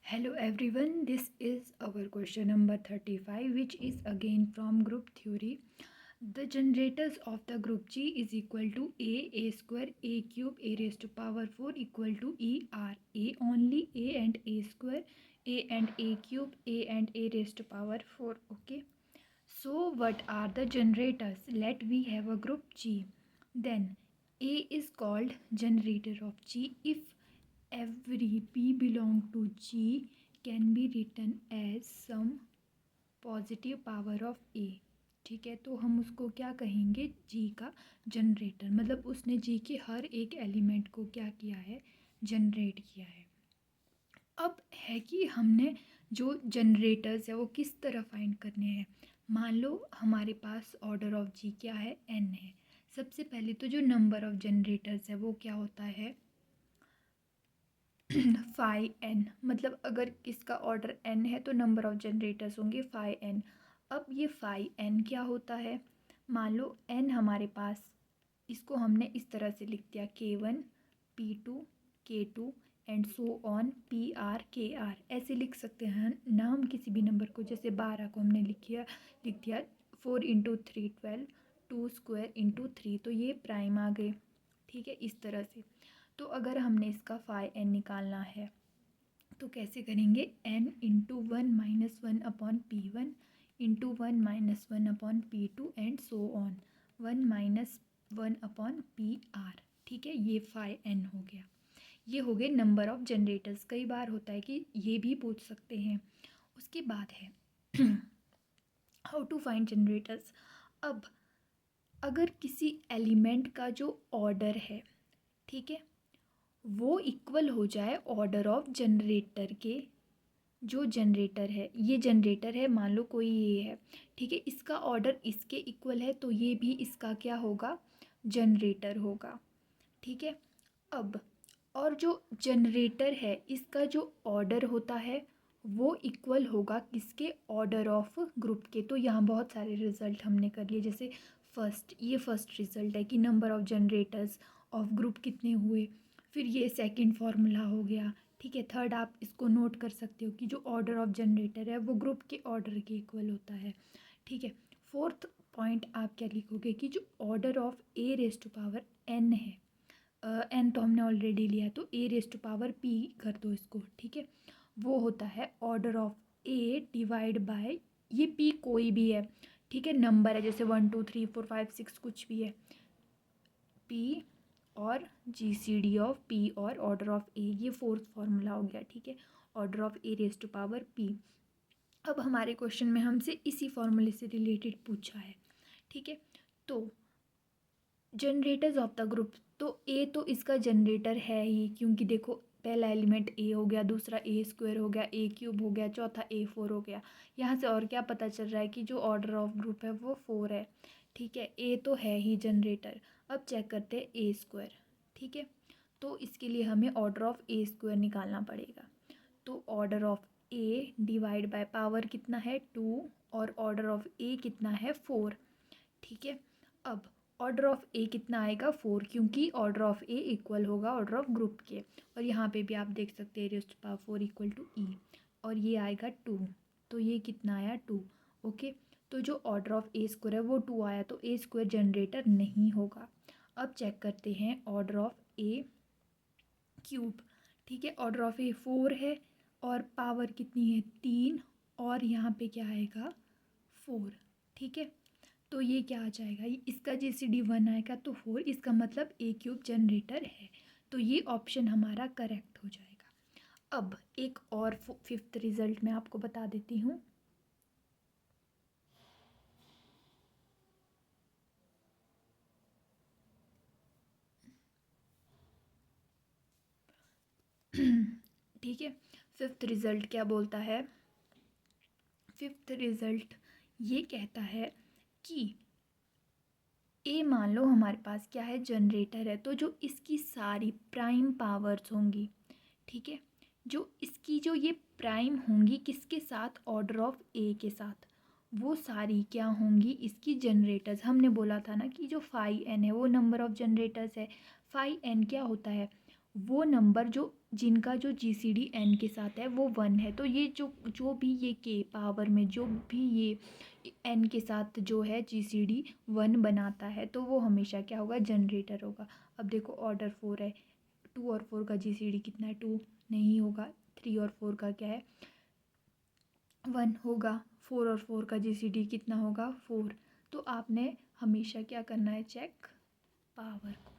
Hello everyone, this is our question number 35, which is again from group theory. The generators of the group G is equal to a square, a cube, a raised to power 4 equal to e r. A only, a and a square, a and a cube, a and a raised to power 4. Okay. So what are the generators? Let we have a group G. Then A is called generator of G if every P belong to G can be written as some positive power of A. ठीक है, तो हम उसको क्या कहेंगे? जी का generator. मतलब उसने जी के हर एक एलिमेंट को क्या किया है? जनरेट किया है. अब है कि हमने जो जनरेटर्स है वो किस तरह फाइंड करने हैं. मान लो हमारे पास ऑर्डर ऑफ जी क्या है? एन है. सबसे पहले तो जो नंबर ऑफ जनरेटर्स है वो क्या होता है? Phi n. मतलब अगर इसका ऑर्डर एन है तो नंबर ऑफ जनरेटर्स होंगे फाई एन. अब ये फाई एन क्या होता है? मान लो एन हमारे पास, इसको हमने इस तरह से लिख दिया K1 P2 K2 and so on PR KR. ऐसे लिख सकते हैं ना हम किसी भी नंबर को. जैसे 12 को हमने लिख दिया 4 × 3 12, 2 स्क्वायर × 3, तो ये प्राइम आ गए. ठीक है, इस तरह से. तो अगर हमने इसका फाई एन निकालना है तो कैसे करेंगे? n × 1 - 1 upon P1 × 1 - 1 upon P2 and so on 1 - 1 upon PR. ठीक है, ये फाई एन हो गया. ये हो गए नंबर ऑफ जनरेटर्स. कई बार होता है कि ये भी पूछ सकते हैं. उसके बाद है हाउ टू फाइंड जनरेटर्स. अब अगर किसी एलिमेंट का जो ऑर्डर है, ठीक है, वो इक्वल हो जाए ऑर्डर ऑफ जनरेटर के. जो जनरेटर है, ये जनरेटर है, मान लो कोई ये है. ठीक है, इसका ऑर्डर इसके इक्वल है तो ये भी इसका क्या होगा? जनरेटर होगा. ठीक है. अब और जो जनरेटर है इसका जो ऑर्डर होता है वो इक्वल होगा किसके? ऑर्डर ऑफ ग्रुप के. तो यहाँ बहुत सारे रिजल्ट हमने कर लिए. जैसे ये फर्स्ट रिजल्ट है कि number of generators of group कितने हुए. फिर ये सेकंड फार्मूला हो गया. ठीक है, थर्ड आप इसको नोट कर सकते हो कि जो ऑर्डर ऑफ जनरेटर है वो ग्रुप के ऑर्डर के इक्वल होता है. ठीक है. फोर्थ पॉइंट आप क्या लिखोगे कि जो order of a raise to power n है, एन तो हमने ऑलरेडी लिया, तो a raise to power p कर दो इसको. ठीक है, वो होता है order of a divide by, ये पी कोई भी है. ठीक है, नंबर है, जैसे 1 2 3 4 5 6 कुछ भी है. पी और GCD ऑफ पी और ऑर्डर ऑफ ए, ये फोर्थ फार्मूला हो गया. ठीक है, order of a raise to power p. अब हमारे क्वेश्चन में हमसे इसी फॉर्मूले से रिलेटेड पूछा है. ठीक है, तो जनरेटर्स ऑफ द ग्रुप, तो ए तो इसका जनरेटर है ही, क्योंकि देखो पहला एलिमेंट ए हो गया, दूसरा ए स्क्वायर हो गया, ए क्यूब हो गया, चौथा A4 हो गया. यहाँ से और क्या पता चल रहा है कि जो ऑर्डर ऑफ ग्रुप है वो 4 है. ठीक है, ए तो है ही जनरेटर. अब चेक करते हैं ए स्क्वायर. ठीक है, तो इसके लिए हमें ऑर्डर ऑफ ए स्क्वायर निकालना पड़ेगा. तो order of a divide by power कितना है? 2, और ऑर्डर ऑफ ए कितना है? 4. ठीक है, अब ऑर्डर ऑफ ए कितना आएगा? 4, क्योंकि ऑर्डर ऑफ ए इक्वल होगा ऑर्डर ऑफ ग्रुप के. और यहाँ पे भी आप देख सकते हैं raise to power 4 equal to e, और ये आएगा 2. तो ये कितना आया? 2. ओके, तो जो ऑर्डर ऑफ ए स्क्वायर है वो 2 आया, तो ए स्क्वायर जनरेटर नहीं होगा. अब चेक करते हैं ऑर्डर ऑफ ए क्यूब. ठीक है, ऑर्डर ऑफ ए 4 है और पावर कितनी है? 3, और यहाँ पे क्या आएगा? 4. ठीक है, तो ये क्या आ जाएगा? इसका GCD 1 आएगा तो 4, इसका मतलब ए क्यूब जनरेटर है. तो ये ऑप्शन हमारा करेक्ट हो जाएगा. अब एक और फिफ्थ रिजल्ट मैं आपको बता देती हूँ. ठीक है, फिफ्थ रिजल्ट क्या बोलता है? फिफ्थ रिजल्ट ये कहता है कि ए, मान लो हमारे पास क्या है? जनरेटर है. तो जो इसकी सारी प्राइम पावर्स होंगी, ठीक है, जो इसकी जो ये प्राइम होंगी किसके साथ? ऑर्डर ऑफ ए के साथ. वो सारी क्या होंगी? इसकी जनरेटर्स. हमने बोला था ना कि जो फाई एन है वो नंबर ऑफ जनरेटर्स है. फाई एन क्या होता है? वो नंबर जिनका जो जीसीडी n के साथ है वो 1 है। तो ये जो भी ये के पावर में जो भी ये n के साथ जो है जीसीडी 1 बनाता है तो वो हमेशा क्या होगा, जनरेटर होगा। अब देखो ऑर्डर 4 है, 2 और 4 का जीसीडी कितना है, 2 नहीं होगा। 3 और 4 का क्या है, 1 होगा। 4 और 4 का जीसीडी कितना होगा, 4। तो आपने हमेशा क्या करना है, चेक पावर को।